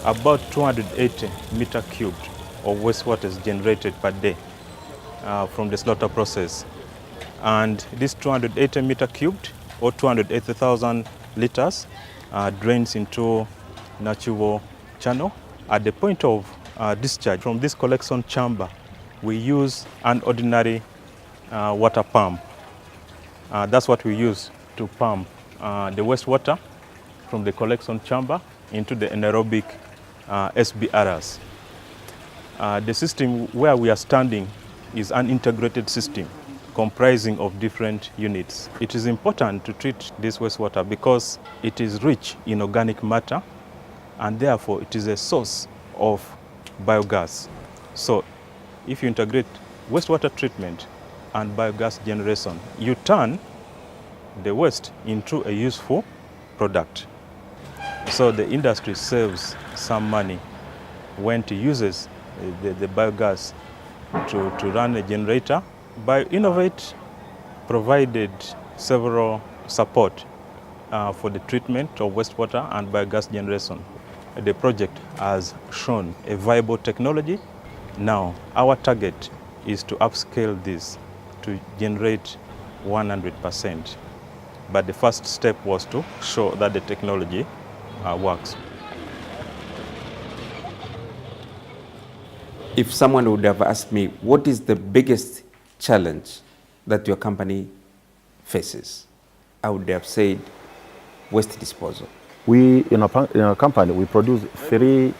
about 280 meter cubed of wastewater is generated per day from the slaughter process. And this 280 meter cubed, or 280,000 liters, drains into natural channel. At the point of discharge from this collection chamber, we use an ordinary water pump. That's what we use to pump the wastewater from the collection chamber into the anaerobic SBRs. The system where we are standing is an integrated system comprising of different units. It is important to treat this wastewater because it is rich in organic matter, and therefore it is a source of biogas. So if you integrate wastewater treatment and biogas generation, you turn the waste into a useful product. So the industry saves some money when it uses the biogas to run a generator. Bioinnovate provided several support for the treatment of wastewater and biogas generation. The project has shown a viable technology. Now, our target is to upscale this to generate 100%. But the first step was to show that the technology works. If someone would have asked me, what is the biggest challenge that your company faces, I would have said waste disposal. We, in our company, we produce 3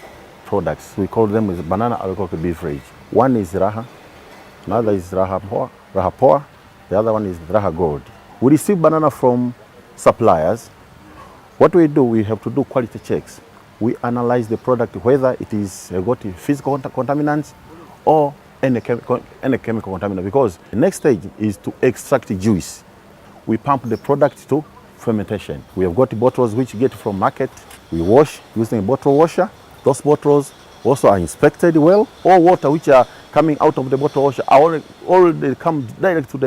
products. We call them as banana alcoholic beverage. One is Raha, another is Raha Poa, the other one is Raha Gold. We receive banana from suppliers. What we do, we have to do quality checks. We analyze the product, whether it is got physical contaminants or any chemical contaminant, because the next stage is to extract juice. We pump the product to fermentation. We have got bottles which get from market. We wash using a bottle washer. Those bottles also are inspected well. All water which are coming out of the bottle washer are already come direct to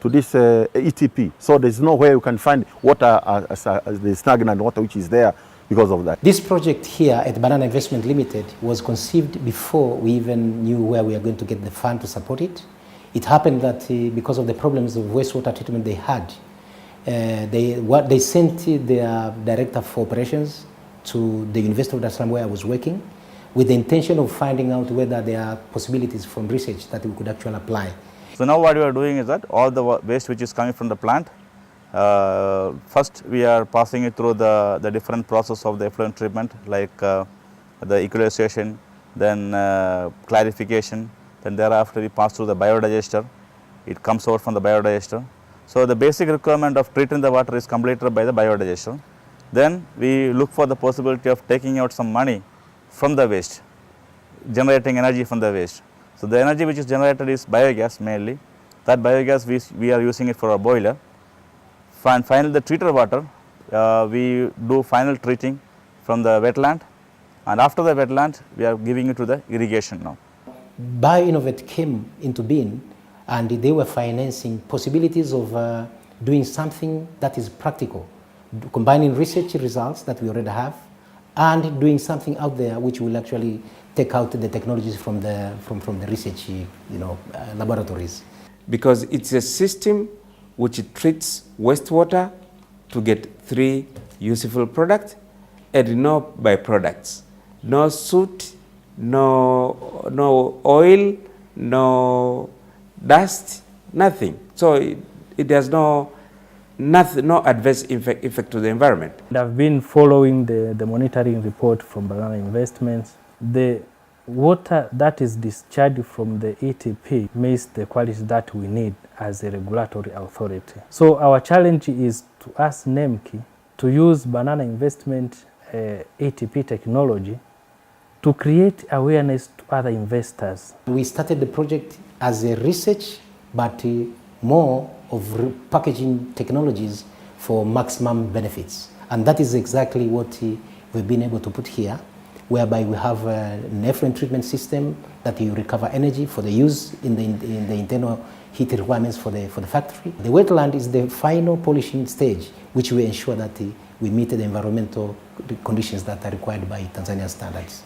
this ETP. So there's no way you can find water as the stagnant water which is there because of that. This project here at Banana Investment Limited was conceived before we even knew where we are going to get the fund to support it. It happened that because of the problems of wastewater treatment they had, they sent their director for operations to the University of Dar es Salaam where I was working, with the intention of finding out whether there are possibilities from research that we could actually apply. So now what we are doing is that all the waste which is coming from the plant, first we are passing it through the different process of the effluent treatment, like the equalization, then clarification, then thereafter we pass through the biodigester. It comes out from the biodigester. So the basic requirement of treating the water is completed by the biodigester. Then we look for the possibility of taking out some money from the waste, generating energy from the waste. So the energy which is generated is biogas mainly. That biogas we are using it for a boiler. And finally the treated water, we do final treating from the wetland, and after the wetland we are giving it to the irrigation now. Bioinnovate came into being, and they were financing possibilities of doing something that is practical, combining research results that we already have and doing something out there which will actually take out the technologies from the research laboratories. Because it's a system which treats wastewater to get 3 useful products and no byproducts. No soot, no oil, no dust, nothing. So it has no adverse effect to the environment. I've been following the monitoring report from Banana Investments. The water that is discharged from the ETP meets the quality that we need as a regulatory authority. So our challenge is to ask NEMKI to use Banana Investment ETP technology to create awareness to other investors. We started the project as a research, but more of packaging technologies for maximum benefits. And that is exactly what we've been able to put here. whereby we have an effluent treatment system that you recover energy for the use in the internal heat requirements for the factory. The wetland is the final polishing stage, which we ensure that we meet the environmental conditions that are required by Tanzania standards.